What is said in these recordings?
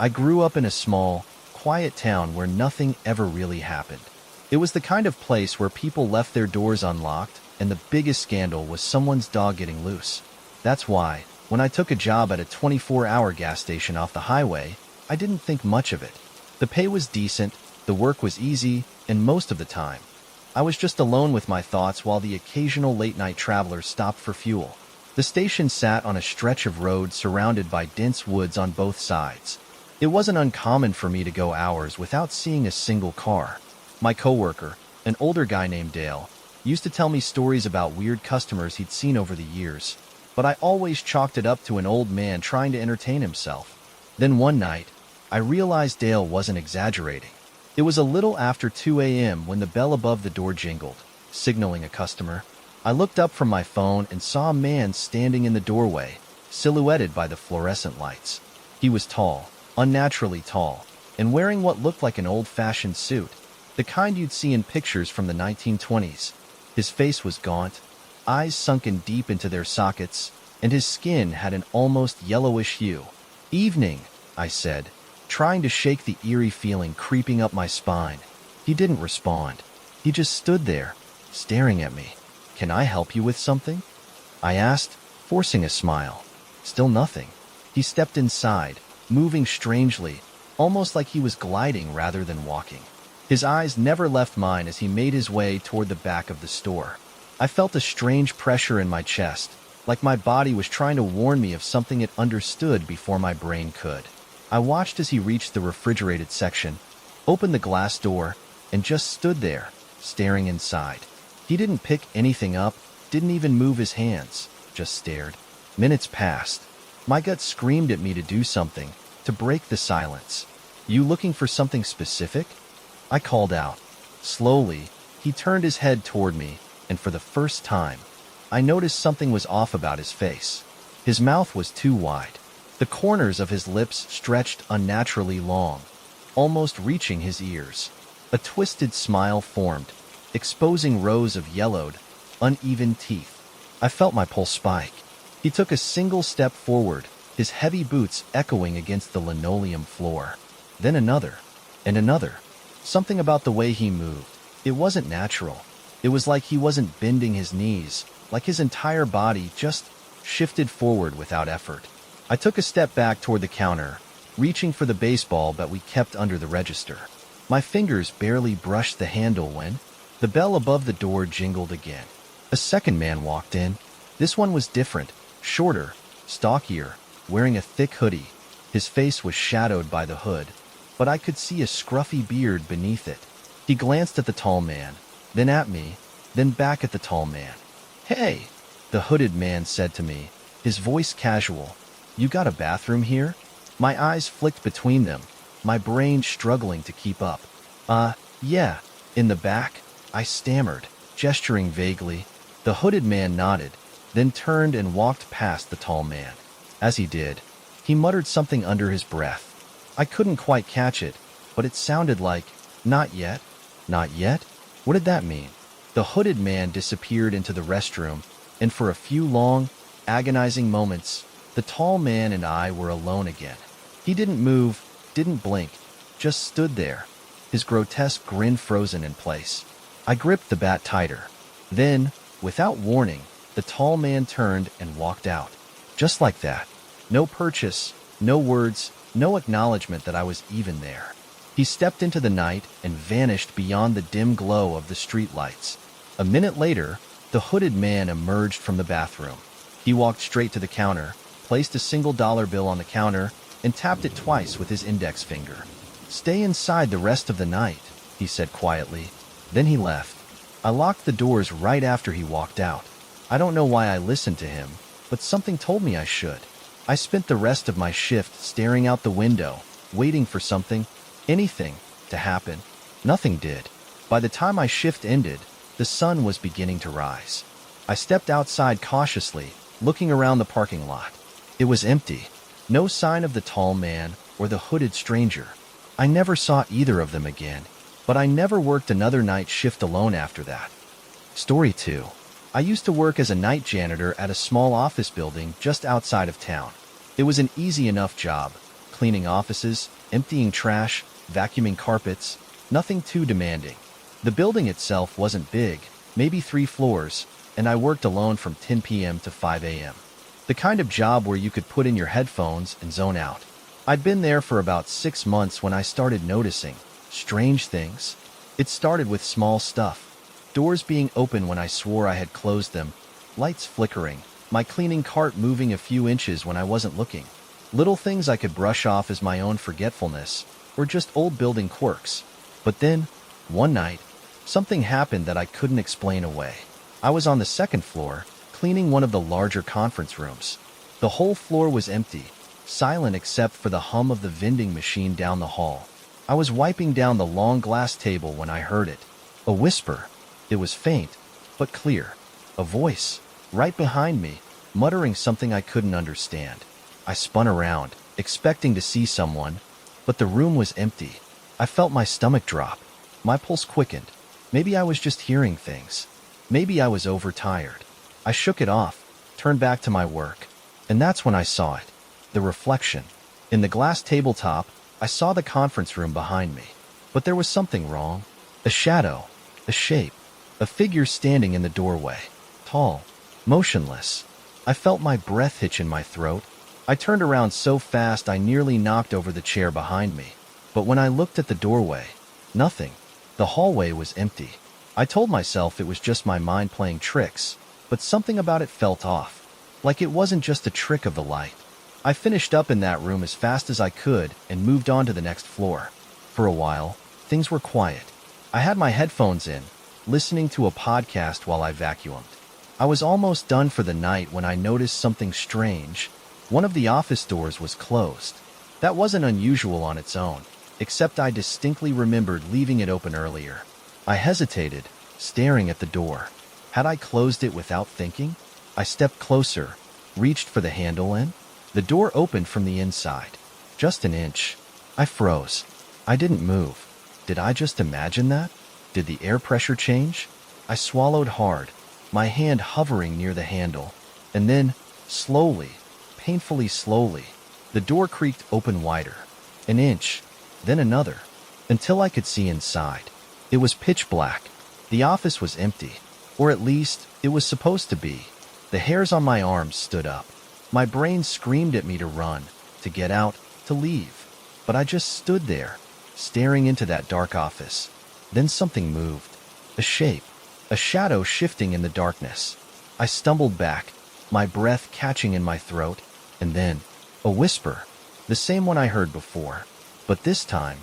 I grew up in a small, quiet town where nothing ever really happened. It was the kind of place where people left their doors unlocked, and the biggest scandal was someone's dog getting loose. That's why, when I took a job at a 24-hour gas station off the highway, I didn't think much of it. The pay was decent, the work was easy, and most of the time, I was just alone with my thoughts while the occasional late-night traveler stopped for fuel. The station sat on a stretch of road surrounded by dense woods on both sides. It wasn't uncommon for me to go hours without seeing a single car. My coworker, an older guy named Dale, used to tell me stories about weird customers he'd seen over the years, but I always chalked it up to an old man trying to entertain himself. Then one night, I realized Dale wasn't exaggerating. It was a little after 2 a.m. when the bell above the door jingled, signaling a customer. I looked up from my phone and saw a man standing in the doorway, silhouetted by the fluorescent lights. He was tall, unnaturally tall, and wearing what looked like an old-fashioned suit, the kind you'd see in pictures from the 1920s. His face was gaunt, eyes sunken deep into their sockets, and his skin had an almost yellowish hue. "Evening," I said, trying to shake the eerie feeling creeping up my spine. He didn't respond. He just stood there, staring at me. "Can I help you with something?" I asked, forcing a smile. Still nothing. He stepped inside, moving strangely, almost like he was gliding rather than walking. His eyes never left mine as he made his way toward the back of the store. I felt a strange pressure in my chest, like my body was trying to warn me of something it understood before my brain could. I watched as he reached the refrigerated section, opened the glass door, and just stood there, staring inside. He didn't pick anything up, didn't even move his hands, just stared. Minutes passed. My gut screamed at me to do something, to break the silence. "You looking for something specific?" I called out. Slowly, he turned his head toward me, and for the first time, I noticed something was off about his face. His mouth was too wide. The corners of his lips stretched unnaturally long, almost reaching his ears. A twisted smile formed, exposing rows of yellowed, uneven teeth. I felt my pulse spike. He took a single step forward, his heavy boots echoing against the linoleum floor. Then another, and another. Something about the way he moved. It wasn't natural. It was like he wasn't bending his knees, like his entire body just shifted forward without effort. I took a step back toward the counter, reaching for the baseball bat we kept under the register. My fingers barely brushed the handle when the bell above the door jingled again. A second man walked in. This one was different, shorter, stockier, wearing a thick hoodie. His face was shadowed by the hood, but I could see a scruffy beard beneath it. He glanced at the tall man, then at me, then back at the tall man. "Hey," the hooded man said to me, his voice casual. "You got a bathroom here?" My eyes flicked between them, my brain struggling to keep up. Yeah, in the back," I stammered, gesturing vaguely. The hooded man nodded, then turned and walked past the tall man. As he did, he muttered something under his breath. I couldn't quite catch it, but it sounded like, "Not yet? Not yet?" What did that mean? The hooded man disappeared into the restroom, and for a few long, agonizing moments, the tall man and I were alone again. He didn't move, didn't blink, just stood there, his grotesque grin frozen in place. I gripped the bat tighter. Then, without warning, the tall man turned and walked out. Just like that. No purchase, no words, no acknowledgement that I was even there. He stepped into the night and vanished beyond the dim glow of the streetlights. A minute later, the hooded man emerged from the bathroom. He walked straight to the counter, placed a $1 bill on the counter, and tapped it twice with his index finger. "Stay inside the rest of the night," he said quietly. Then he left. I locked the doors right after he walked out. I don't know why I listened to him, but something told me I should. I spent the rest of my shift staring out the window, waiting for something, anything, to happen. Nothing did. By the time my shift ended, the sun was beginning to rise. I stepped outside cautiously, looking around the parking lot. It was empty. No sign of the tall man or the hooded stranger. I never saw either of them again, but I never worked another night shift alone after that. Story 2. I used to work as a night janitor at a small office building just outside of town. It was an easy enough job. cleaning offices, emptying trash, vacuuming carpets, nothing too demanding. The building itself wasn't big, maybe 3 floors, and I worked alone from 10 p.m. to 5 a.m. The kind of job where you could put in your headphones and zone out. I'd been there for about 6 months when I started noticing strange things. It started with small stuff. Doors being open when I swore I had closed them, lights flickering, my cleaning cart moving a few inches when I wasn't looking. Little things I could brush off as my own forgetfulness, or just old building quirks. But then, one night, something happened that I couldn't explain away. I was on the 2nd floor, cleaning one of the larger conference rooms. The whole floor was empty, silent except for the hum of the vending machine down the hall. I was wiping down the long glass table when I heard it. A whisper. It was faint, but clear. A voice, right behind me, muttering something I couldn't understand. I spun around, expecting to see someone, but the room was empty. I felt my stomach drop. My pulse quickened. Maybe I was just hearing things. Maybe I was overtired. I shook it off, turned back to my work, and that's when I saw it. The reflection. In the glass tabletop, I saw the conference room behind me. But there was something wrong. A shadow, a shape, a figure standing in the doorway. Tall, motionless. I felt my breath hitch in my throat. I turned around so fast I nearly knocked over the chair behind me. But when I looked at the doorway, nothing. The hallway was empty. I told myself it was just my mind playing tricks, but something about it felt off. Like it wasn't just a trick of the light. I finished up in that room as fast as I could and moved on to the next floor. For a while, things were quiet. I had my headphones in, listening to a podcast while I vacuumed. I was almost done for the night when I noticed something strange. One of the office doors was closed. That wasn't unusual on its own, except I distinctly remembered leaving it open earlier. I hesitated, staring at the door. Had I closed it without thinking? I stepped closer, reached for the handle, and the door opened from the inside. Just an inch. I froze. I didn't move. Did I just imagine that? Did the air pressure change? I swallowed hard, my hand hovering near the handle. And then, slowly, painfully slowly, the door creaked open wider. An inch, then another, until I could see inside. It was pitch black. The office was empty, or at least, it was supposed to be. The hairs on my arms stood up. My brain screamed at me to run, to get out, to leave. But I just stood there, staring into that dark office. Then something moved. A shape, a shadow shifting in the darkness. I stumbled back, my breath catching in my throat, and then, a whisper, the same one I heard before. But this time,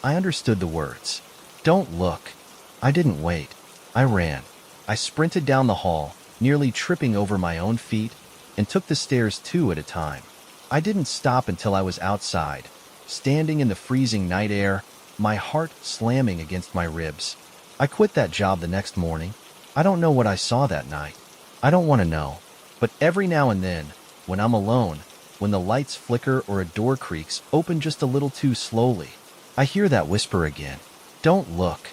I understood the words. Don't look. I didn't wait. I ran. I sprinted down the hall, nearly tripping over my own feet, and took the stairs 2 at a time. I didn't stop until I was outside, standing in the freezing night air, my heart slamming against my ribs. I quit that job the next morning. I don't know what I saw that night. I don't want to know. But every now and then, when I'm alone, when the lights flicker or a door creaks open just a little too slowly, I hear that whisper again. Don't look.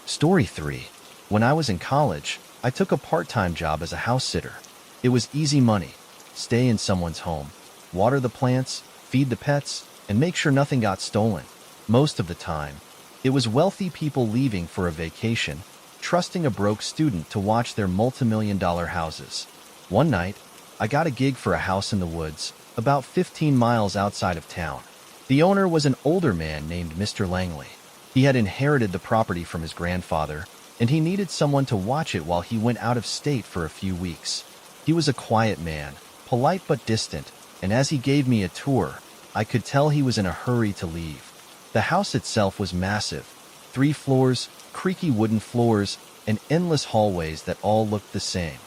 Story 3. When I was in college, I took a part-time job as a house sitter. It was easy money. Stay in someone's home, water the plants, feed the pets, and make sure nothing got stolen. Most of the time, it was wealthy people leaving for a vacation, trusting a broke student to watch their multi-million-dollar houses. One night, I got a gig for a house in the woods, about 15 miles outside of town. The owner was an older man named Mr. Langley. He had inherited the property from his grandfather, and he needed someone to watch it while he went out of state for a few weeks. He was a quiet man, polite but distant, and as he gave me a tour, I could tell he was in a hurry to leave. The house itself was massive. 3 floors, creaky wooden floors, and endless hallways that all looked the same.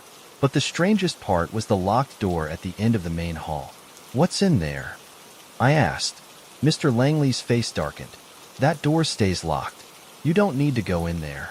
But the strangest part was the locked door at the end of the main hall. "What's in there?" I asked. Mr. Langley's face darkened. "That door stays locked. You don't need to go in there."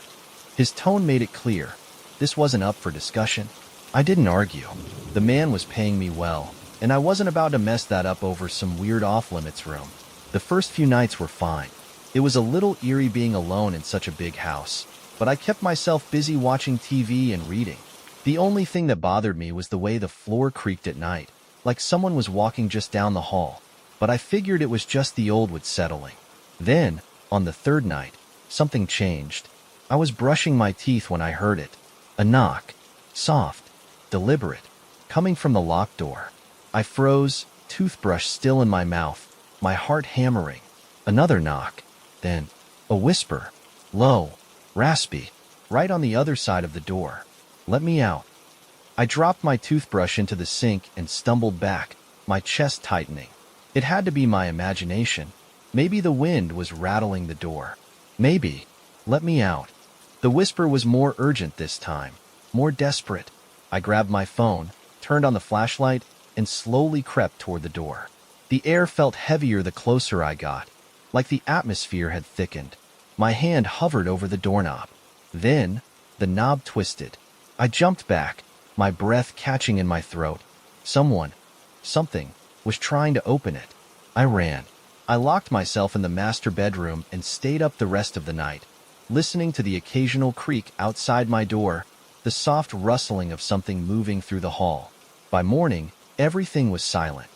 His tone made it clear. This wasn't up for discussion. I didn't argue. The man was paying me well, and I wasn't about to mess that up over some weird off-limits room. The first few nights were fine. It was a little eerie being alone in such a big house, but I kept myself busy watching TV and reading. The only thing that bothered me was the way the floor creaked at night, like someone was walking just down the hall. but I figured it was just the old wood settling. Then, on the third night, something changed. I was brushing my teeth when I heard it. A knock. Soft, deliberate, coming from the locked door. I froze, toothbrush still in my mouth, my heart hammering. Another knock. Then, a whisper. Low, raspy, right on the other side of the door. Let me out. I dropped my toothbrush into the sink and stumbled back, my chest tightening. It had to be my imagination. Maybe the wind was rattling the door. Maybe. Let me out. The whisper was more urgent this time, more desperate. I grabbed my phone, turned on the flashlight, and slowly crept toward the door. The air felt heavier the closer I got, like the atmosphere had thickened. My hand hovered over the doorknob. Then, the knob twisted. I jumped back, my breath catching in my throat. Something, was trying to open it. I ran. I locked myself in the master bedroom and stayed up the rest of the night, listening to the occasional creak outside my door, the soft rustling of something moving through the hall. By morning, everything was silent.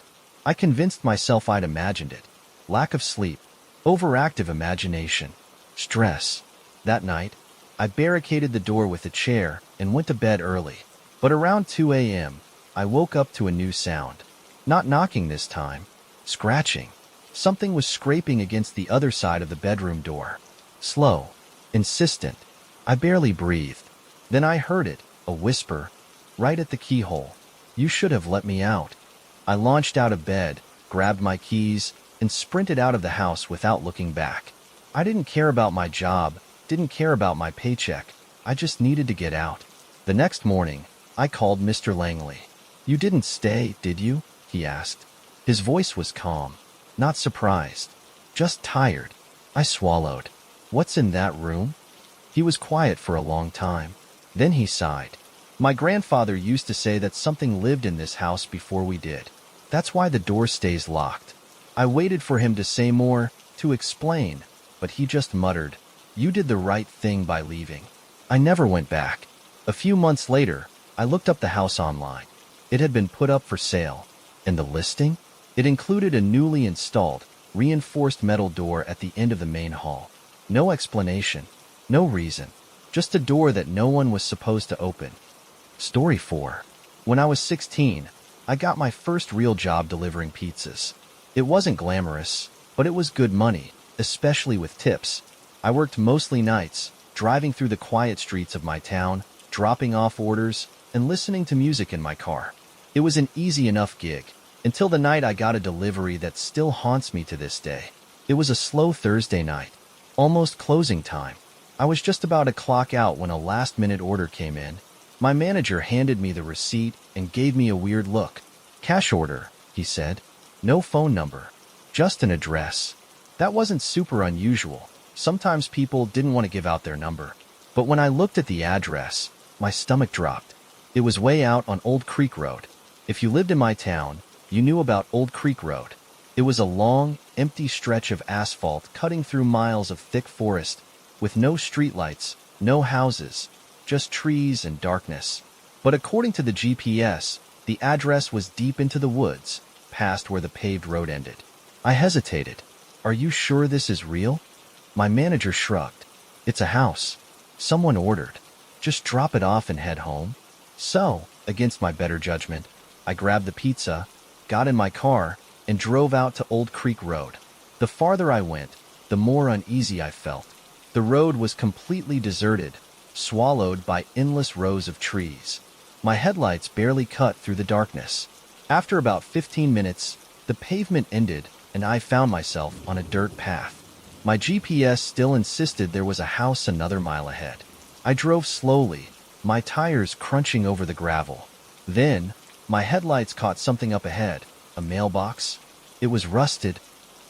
I convinced myself I'd imagined it. Lack of sleep, overactive imagination, stress. That night, I barricaded the door with a chair and went to bed early. But around 2 a.m., I woke up to a new sound. Not knocking this time, scratching. Something was scraping against the other side of the bedroom door. Slow, insistent. I barely breathed. Then I heard it, a whisper, right at the keyhole. You should have let me out. I launched out of bed, grabbed my keys, and sprinted out of the house without looking back. I didn't care about my job, didn't care about my paycheck. I just needed to get out. The next morning, I called Mr. Langley. You didn't stay, did you? He asked. His voice was calm, not surprised, just tired. I swallowed. What's in that room? He was quiet for a long time. Then he sighed. My grandfather used to say that something lived in this house before we did. That's why the door stays locked. I waited for him to say more, to explain, but he just muttered, You did the right thing by leaving. I never went back. A few months later, I looked up the house online. It had been put up for sale. And the listing? It included a newly installed, reinforced metal door at the end of the main hall. No explanation, no reason, just a door that no one was supposed to open. Story 4. When I was 16, I got my first real job delivering pizzas. It wasn't glamorous, but it was good money, especially with tips. I worked mostly nights, driving through the quiet streets of my town, dropping off orders, and listening to music in my car. It was an easy enough gig, until the night I got a delivery that still haunts me to this day. It was a slow Thursday night, almost closing time. I was just about to clock out when a last-minute order came in. My manager handed me the receipt and gave me a weird look. Cash order, he said. No phone number, just an address. That wasn't super unusual. Sometimes people didn't want to give out their number. But when I looked at the address, my stomach dropped. It was way out on Old Creek Road. If you lived in my town, you knew about Old Creek Road. It was a long, empty stretch of asphalt cutting through miles of thick forest, with no streetlights, no houses, just trees and darkness. But according to the GPS, the address was deep into the woods, past where the paved road ended. I hesitated. Are you sure this is real? My manager shrugged. It's a house. Someone ordered. Just drop it off and head home. So, against my better judgment, I grabbed the pizza, got in my car, and drove out to Old Creek Road. The farther I went, the more uneasy I felt. The road was completely deserted, swallowed by endless rows of trees. My headlights barely cut through the darkness. After about 15 minutes, the pavement ended, and I found myself on a dirt path. My GPS still insisted there was a house another mile ahead. I drove slowly, my tires crunching over the gravel. Then, my headlights caught something up ahead, a mailbox. It was rusted,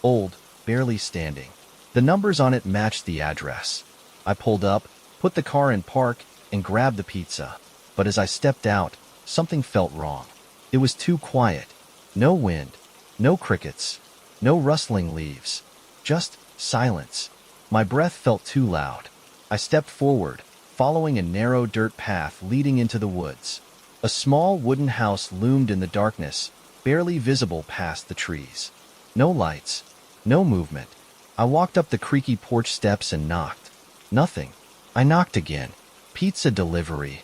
old, barely standing. The numbers on it matched the address. I pulled up, put the car in park, and grabbed the pizza. But as I stepped out, something felt wrong. It was too quiet. No wind, no crickets, no rustling leaves. Just silence. My breath felt too loud. I stepped forward, following a narrow dirt path leading into the woods. A small wooden house loomed in the darkness, barely visible past the trees. No lights. No movement. I walked up the creaky porch steps and knocked. Nothing. I knocked again. Pizza delivery.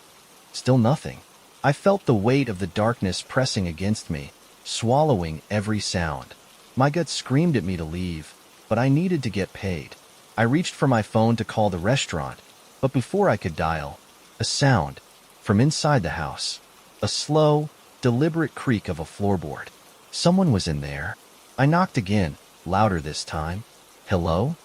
Still nothing. I felt the weight of the darkness pressing against me, swallowing every sound. My gut screamed at me to leave, but I needed to get paid. I reached for my phone to call the restaurant, but before I could dial, a sound from inside the house. A slow, deliberate creak of a floorboard. Someone was in there. I knocked again, louder this time. Hello?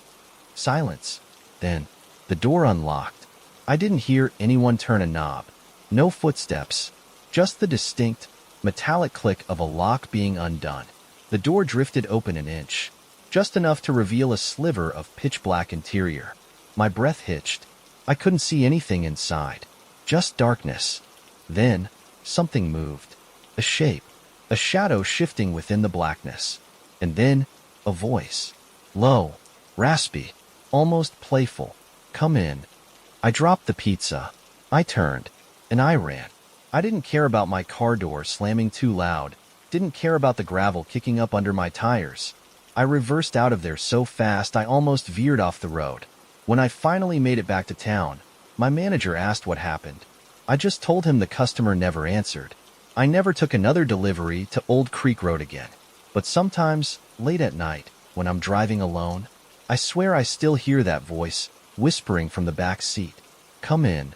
Silence. Then, the door unlocked. I didn't hear anyone turn a knob. No footsteps. Just the distinct, metallic click of a lock being undone. The door drifted open an inch, just enough to reveal a sliver of pitch-black interior. My breath hitched. I couldn't see anything inside. Just darkness. Then, something moved. A shape. A shadow shifting within the blackness. And then, a voice. Low. Raspy. Almost playful. Come in. I dropped the pizza. I turned. And I ran. I didn't care about my car door slamming too loud. Didn't care about the gravel kicking up under my tires. I reversed out of there so fast I almost veered off the road. When I finally made it back to town, my manager asked what happened. I just told him the customer never answered. I never took another delivery to Old Creek Road again. But sometimes, late at night, when I'm driving alone, I swear I still hear that voice, whispering from the back seat. Come in.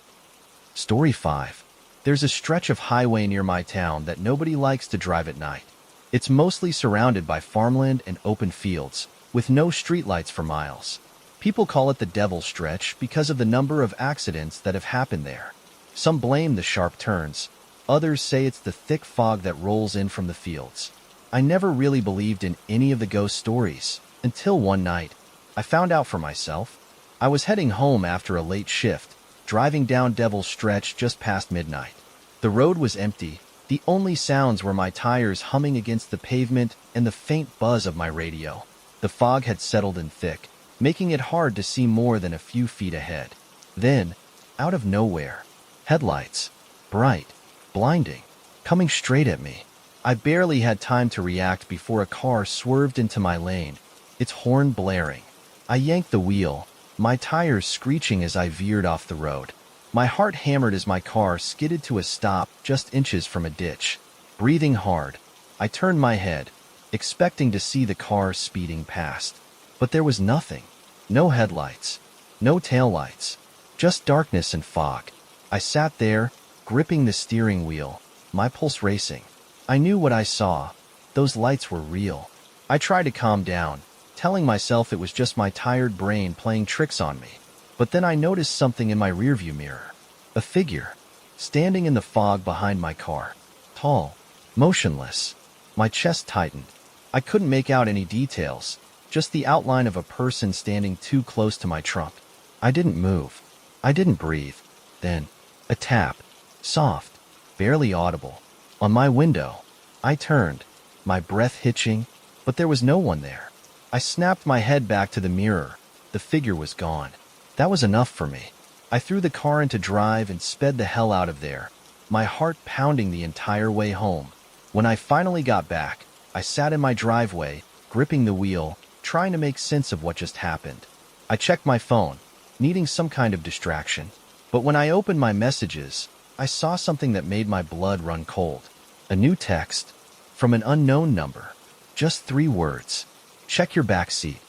Story 5. There's a stretch of highway near my town that nobody likes to drive at night. It's mostly surrounded by farmland and open fields, with no streetlights for miles. People call it the Devil's Stretch because of the number of accidents that have happened there. Some blame the sharp turns. Others say it's the thick fog that rolls in from the fields. I never really believed in any of the ghost stories, until one night, I found out for myself. I was heading home after a late shift, driving down Devil's Stretch just past midnight. The road was empty. The only sounds were my tires humming against the pavement and the faint buzz of my radio. The fog had settled in thick, making it hard to see more than a few feet ahead. Then, out of nowhere, headlights. Bright, blinding, coming straight at me. I barely had time to react before a car swerved into my lane, its horn blaring. I yanked the wheel, my tires screeching as I veered off the road. My heart hammered as my car skidded to a stop just inches from a ditch. Breathing hard, I turned my head, expecting to see the car speeding past. But there was nothing. No headlights, no taillights, just darkness and fog. I sat there, gripping the steering wheel, my pulse racing. I knew what I saw. Those lights were real. I tried to calm down, telling myself it was just my tired brain playing tricks on me. But then I noticed something in my rearview mirror. A figure, standing in the fog behind my car. Tall, motionless. My chest tightened. I couldn't make out any details, just the outline of a person standing too close to my trunk. I didn't move. I didn't breathe. Then, a tap. Soft, barely audible. On my window. I turned, my breath hitching, but there was no one there. I snapped my head back to the mirror. The figure was gone. That was enough for me. I threw the car into drive and sped the hell out of there, my heart pounding the entire way home. When I finally got back, I sat in my driveway, gripping the wheel, trying to make sense of what just happened. I checked my phone, needing some kind of distraction. But when I opened my messages, I saw something that made my blood run cold. A new text from an unknown number. Just 3 words. Check your back seat.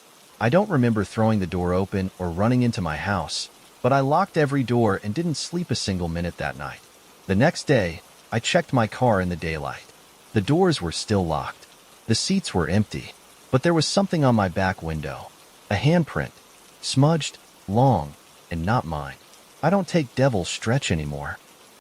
I don't remember throwing the door open or running into my house, but I locked every door and didn't sleep a single minute that night. The next day, I checked my car in the daylight. The doors were still locked. The seats were empty, but there was something on my back window. A handprint. Smudged, long, and not mine. I don't take Devil's Stretch anymore.